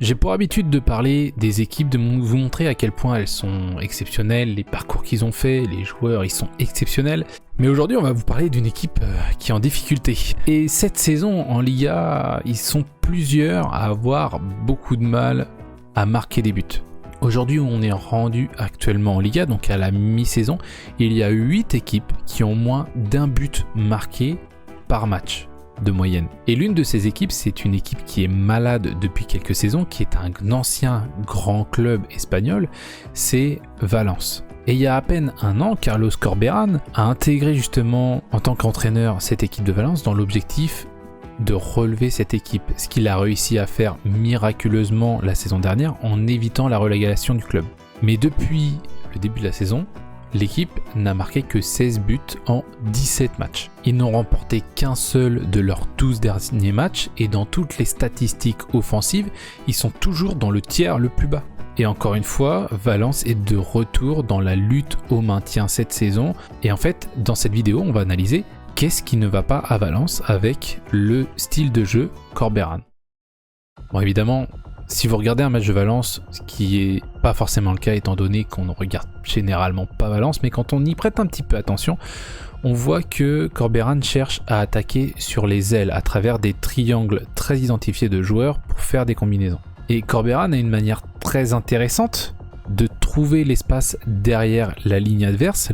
J'ai pour habitude de parler des équipes, de vous montrer à quel point elles sont exceptionnelles, les parcours qu'ils ont fait, les joueurs ils sont exceptionnels. Mais aujourd'hui on va vous parler d'une équipe qui est en difficulté. Et cette saison en Liga, ils sont plusieurs à avoir beaucoup de mal à marquer des buts. Aujourd'hui on est rendu actuellement en Liga, donc à la mi-saison, il y a 8 équipes qui ont moins d'un but marqué par match de moyenne. Et l'une de ces équipes, c'est une équipe qui est malade depuis quelques saisons, qui est un ancien grand club espagnol, c'est Valence. Et il y a à peine un an, Carlos Corberán a intégré justement en tant qu'entraîneur cette équipe de Valence dans l'objectif de relever cette équipe, ce qu'il a réussi à faire miraculeusement la saison dernière en évitant la relégation du club. Mais depuis le début de la saison, l'équipe n'a marqué que 16 buts en 17 matchs. Ils n'ont remporté qu'un seul de leurs 12 derniers matchs et dans toutes les statistiques offensives, ils sont toujours dans le tiers le plus bas. Et encore une fois, Valence est de retour dans la lutte au maintien cette saison. Et en fait, dans cette vidéo, on va analyser qu'est-ce qui ne va pas à Valence avec le style de jeu Corberán. Bon, évidemment, si vous regardez un match de Valence, ce qui est pas forcément le cas étant donné qu'on ne regarde généralement pas Valence, mais quand on y prête un petit peu attention, on voit que Corberán cherche à attaquer sur les ailes à travers des triangles très identifiés de joueurs pour faire des combinaisons. Et Corberán a une manière très intéressante de trouver l'espace derrière la ligne adverse,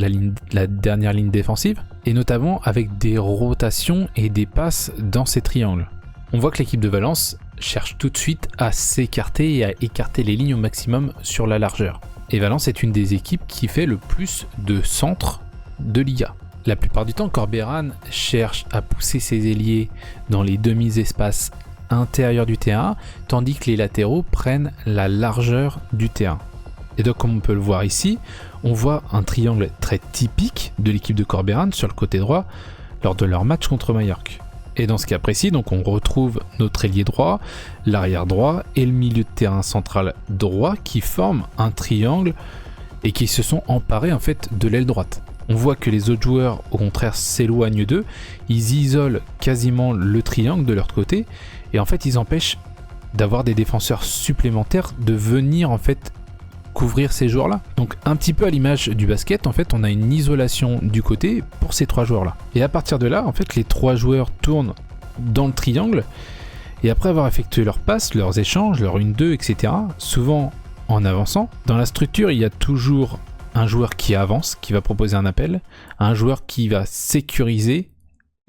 la dernière ligne défensive, et notamment avec des rotations et des passes dans ces triangles. On voit que l'équipe de Valence cherche tout de suite à s'écarter et à écarter les lignes au maximum sur la largeur. Et Valence est une des équipes qui fait le plus de centres de Liga. La plupart du temps, Corberán cherche à pousser ses ailiers dans les demi-espaces intérieurs du terrain, tandis que les latéraux prennent la largeur du terrain. Et donc comme on peut le voir ici, on voit un triangle très typique de l'équipe de Corberán sur le côté droit lors de leur match contre Majorque. Et dans ce cas précis, donc on retrouve notre ailier droit, l'arrière droit et le milieu de terrain central droit qui forment un triangle et qui se sont emparés en fait de l'aile droite. On voit que les autres joueurs au contraire s'éloignent d'eux, ils isolent quasiment le triangle de leur côté et en fait ils empêchent d'avoir des défenseurs supplémentaires de venir en fait couvrir ces joueurs-là. Donc un petit peu à l'image du basket, en fait on a une isolation du côté pour ces trois joueurs-là. Et à partir de là, en fait les trois joueurs tournent dans le triangle et après avoir effectué leurs passes, leurs échanges, leurs 1-2, etc., souvent en avançant, dans la structure il y a toujours un joueur qui avance, qui va proposer un appel, un joueur qui va sécuriser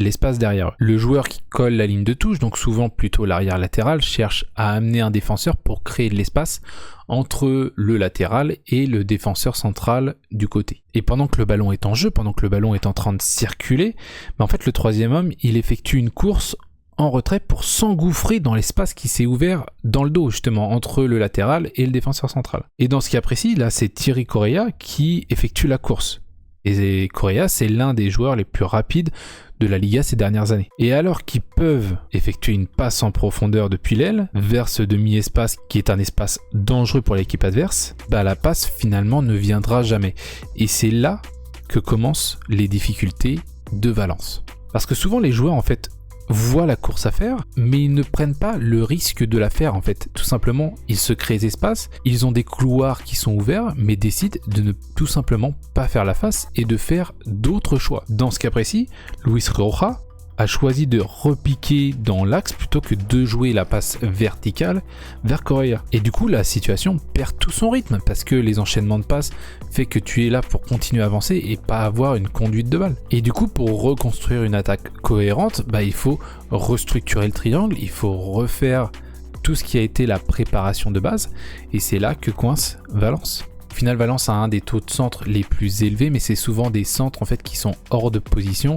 l'espace derrière. Le joueur qui colle la ligne de touche, donc souvent plutôt l'arrière latéral, cherche à amener un défenseur pour créer de l'espace entre le latéral et le défenseur central du côté. Et pendant que le ballon est en jeu, pendant que le ballon est en train de circuler, en fait le troisième homme, il effectue une course en retrait pour s'engouffrer dans l'espace qui s'est ouvert dans le dos justement entre le latéral et le défenseur central. Et dans ce cas précis, là c'est Thierry Correia qui effectue la course. Et Correia, c'est l'un des joueurs les plus rapides de la Liga ces dernières années. Et alors qu'ils peuvent effectuer une passe en profondeur depuis l'aile vers ce demi-espace qui est un espace dangereux pour l'équipe adverse, la passe finalement ne viendra jamais. Et c'est là que commencent les difficultés de Valence. Parce que souvent les joueurs en fait voient la course à faire, mais ils ne prennent pas le risque de la faire en fait. Tout simplement, ils se créent des espaces, ils ont des couloirs qui sont ouverts, mais décident de ne tout simplement pas faire la face et de faire d'autres choix. Dans ce cas précis, Luis Roja a choisi de repiquer dans l'axe plutôt que de jouer la passe verticale vers Correia. Et du coup, la situation perd tout son rythme parce que les enchaînements de passes fait que tu es là pour continuer à avancer et pas avoir une conduite de balle. Et du coup, pour reconstruire une attaque cohérente, il faut restructurer le triangle, il faut refaire tout ce qui a été la préparation de base et c'est là que coince Valence. Au final, Valence a un des taux de centre les plus élevés, mais c'est souvent des centres en fait qui sont hors de position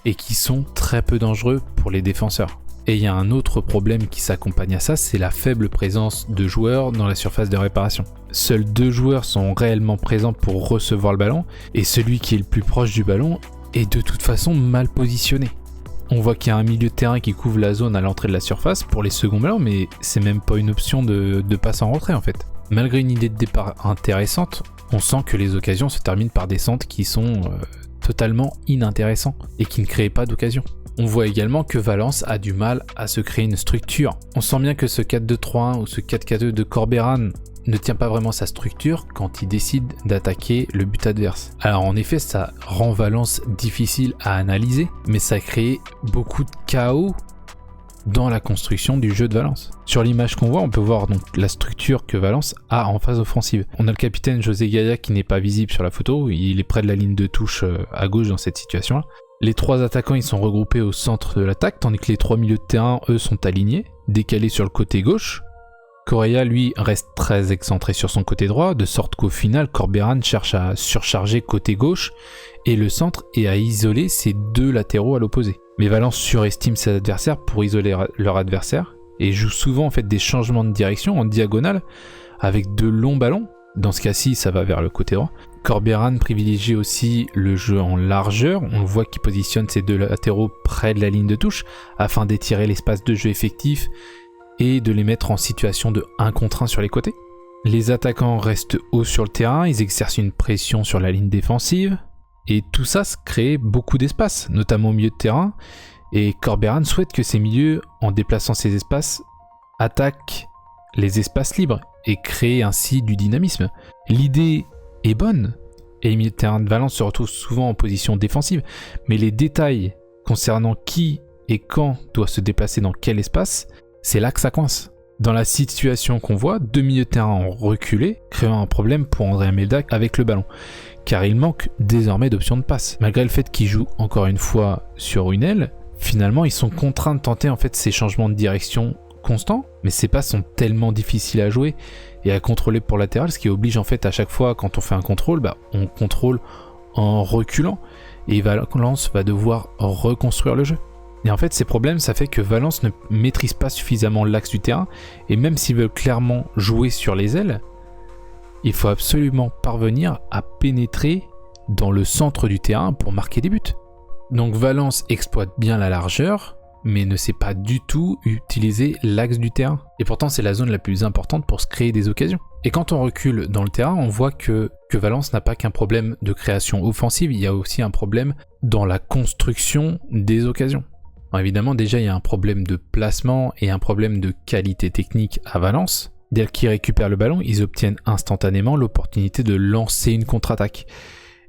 et qui sont très peu dangereux pour les défenseurs. Et il y a un autre problème qui s'accompagne à ça, c'est la faible présence de joueurs dans la surface de réparation. Seuls 2 joueurs sont réellement présents pour recevoir le ballon, et celui qui est le plus proche du ballon est de toute façon mal positionné. On voit qu'il y a un milieu de terrain qui couvre la zone à l'entrée de la surface pour les seconds ballons, mais c'est même pas une option de passe en retrait en fait. Malgré une idée de départ intéressante, on sent que les occasions se terminent par des centres qui sont totalement inintéressants et qui ne créent pas d'occasion. On voit également que Valence a du mal à se créer une structure. On sent bien que ce 4-2-3-1 ou ce 4-4-2 de Corberan ne tient pas vraiment sa structure quand il décide d'attaquer le but adverse. Alors en effet, ça rend Valence difficile à analyser, mais ça crée beaucoup de chaos dans la construction du jeu de Valence. Sur l'image qu'on voit, on peut voir donc la structure que Valence a en phase offensive. On a le capitaine José Gaya qui n'est pas visible sur la photo, il est près de la ligne de touche à gauche dans cette situation-là. Les 3 attaquants ils sont regroupés au centre de l'attaque, tandis que les 3 milieux de terrain, eux, sont alignés, décalés sur le côté gauche. Correa, lui, reste très excentré sur son côté droit, de sorte qu'au final, Corberan cherche à surcharger côté gauche et le centre et à isoler ses 2 latéraux à l'opposé. Mais Valence surestime ses adversaires pour isoler leur adversaire et joue souvent en fait des changements de direction en diagonale avec de longs ballons. Dans ce cas-ci, ça va vers le côté droit. Corberan privilégie aussi le jeu en largeur. On voit qu'il positionne ses 2 latéraux près de la ligne de touche afin d'étirer l'espace de jeu effectif et de les mettre en situation de 1 contre 1 sur les côtés. Les attaquants restent hauts sur le terrain, ils exercent une pression sur la ligne défensive, et tout ça crée beaucoup d'espace, notamment au milieu de terrain, et Corberan souhaite que ces milieux, en déplaçant ces espaces, attaquent les espaces libres, et créent ainsi du dynamisme. L'idée est bonne, et les milieux de terrain de Valence se retrouvent souvent en position défensive, mais les détails concernant qui et quand doit se déplacer dans quel espace, c'est là que ça coince. Dans la situation qu'on voit, 2 milieux de terrain ont reculé, créant un problème pour André Almeida avec le ballon, car il manque désormais d'options de passe. Malgré le fait qu'ils jouent encore une fois sur une aile, finalement ils sont contraints de tenter en fait ces changements de direction constants, mais ces passes sont tellement difficiles à jouer et à contrôler pour latéral, ce qui oblige en fait à chaque fois quand on fait un contrôle, on contrôle en reculant, et Valence va devoir reconstruire le jeu. Et en fait, ces problèmes, ça fait que Valence ne maîtrise pas suffisamment l'axe du terrain, et même s'ils veulent clairement jouer sur les ailes, il faut absolument parvenir à pénétrer dans le centre du terrain pour marquer des buts. Donc Valence exploite bien la largeur, mais ne sait pas du tout utiliser l'axe du terrain. Et pourtant, c'est la zone la plus importante pour se créer des occasions. Et quand on recule dans le terrain, on voit que Valence n'a pas qu'un problème de création offensive, il y a aussi un problème dans la construction des occasions. Alors évidemment, déjà, il y a un problème de placement et un problème de qualité technique à Valence. Dès qu'ils récupèrent le ballon, ils obtiennent instantanément l'opportunité de lancer une contre-attaque.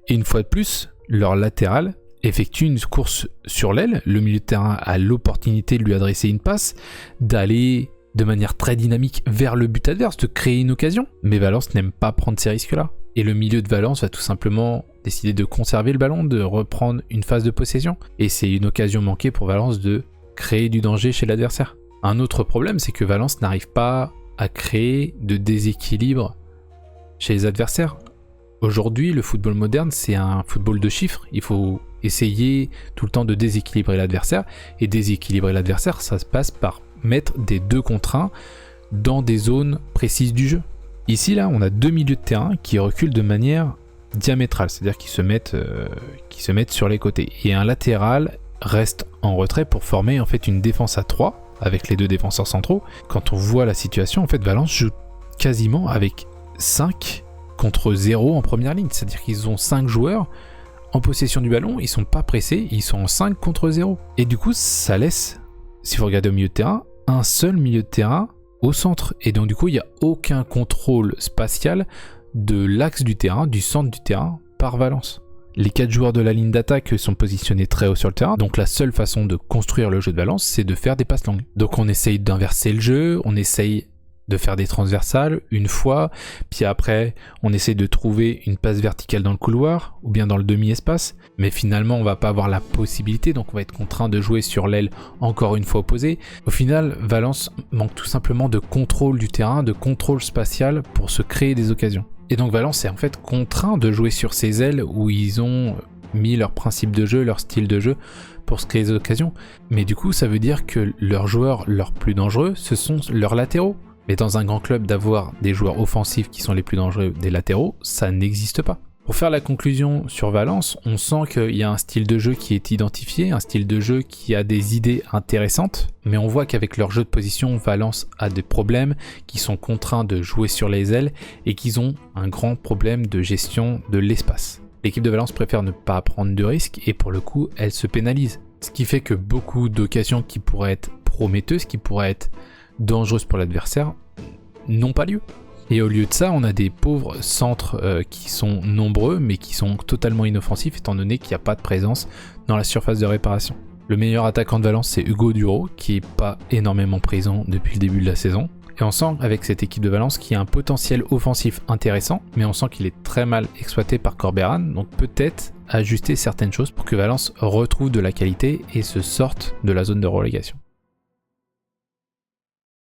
Et une fois de plus, leur latéral effectue une course sur l'aile. Le milieu de terrain a l'opportunité de lui adresser une passe, d'aller de manière très dynamique vers le but adverse, de créer une occasion. Mais Valence n'aime pas prendre ces risques-là. Et le milieu de Valence va tout simplement décider de conserver le ballon, de reprendre une phase de possession. Et c'est une occasion manquée pour Valence de créer du danger chez l'adversaire. Un autre problème, c'est que Valence n'arrive pas à créer de déséquilibre chez les adversaires. Aujourd'hui, le football moderne, c'est un football de chiffres. Il faut essayer tout le temps de déséquilibrer l'adversaire. Et déséquilibrer l'adversaire, ça se passe par mettre des 2 contre 1 dans des zones précises du jeu. Ici, là, on a 2 milieux de terrain qui reculent de manière diamétrale, c'est-à-dire qu'ils se mettent sur les côtés. Et un latéral reste en retrait pour former en fait une défense à 3 avec les 2 défenseurs centraux. Quand on voit la situation, en fait, Valence joue quasiment avec 5 contre 0 en première ligne, c'est-à-dire qu'ils ont 5 joueurs en possession du ballon, ils sont pas pressés, ils sont en 5 contre 0. Et du coup, ça laisse, si vous regardez au milieu de terrain, un seul milieu de terrain au centre. Et donc du coup, il n'y a aucun contrôle spatial de l'axe du terrain, du centre du terrain par Valence. Les 4 joueurs de la ligne d'attaque sont positionnés très haut sur le terrain, donc la seule façon de construire le jeu de Valence, c'est de faire des passes longues. Donc on essaye d'inverser le jeu, on essaye de faire des transversales une fois, puis après on essaie de trouver une passe verticale dans le couloir ou bien dans le demi-espace, mais finalement on va pas avoir la possibilité, donc on va être contraint de jouer sur l'aile encore une fois opposée. Au final, Valence manque tout simplement de contrôle du terrain, de contrôle spatial pour se créer des occasions. Et donc Valence est en fait contraint de jouer sur ces ailes où ils ont mis leur principe de jeu, leur style de jeu pour se créer des occasions, mais du coup ça veut dire que leurs joueurs, leurs plus dangereux, ce sont leurs latéraux. Mais dans un grand club, d'avoir des joueurs offensifs qui sont les plus dangereux des latéraux, ça n'existe pas. Pour faire la conclusion sur Valence, on sent qu'il y a un style de jeu qui est identifié, un style de jeu qui a des idées intéressantes, mais on voit qu'avec leur jeu de position, Valence a des problèmes, qu'ils sont contraints de jouer sur les ailes et qu'ils ont un grand problème de gestion de l'espace. L'équipe de Valence préfère ne pas prendre de risques et pour le coup, elle se pénalise. Ce qui fait que beaucoup d'occasions qui pourraient être prometteuses, qui pourraient être dangereuses pour l'adversaire, n'ont pas lieu. Et au lieu de ça, on a des pauvres centres qui sont nombreux, mais qui sont totalement inoffensifs, étant donné qu'il n'y a pas de présence dans la surface de réparation. Le meilleur attaquant de Valence, c'est Hugo Duro, qui n'est pas énormément présent depuis le début de la saison. Et on sent avec cette équipe de Valence qu'il y a un potentiel offensif intéressant, mais on sent qu'il est très mal exploité par Corberan, donc peut-être ajuster certaines choses pour que Valence retrouve de la qualité et se sorte de la zone de relégation.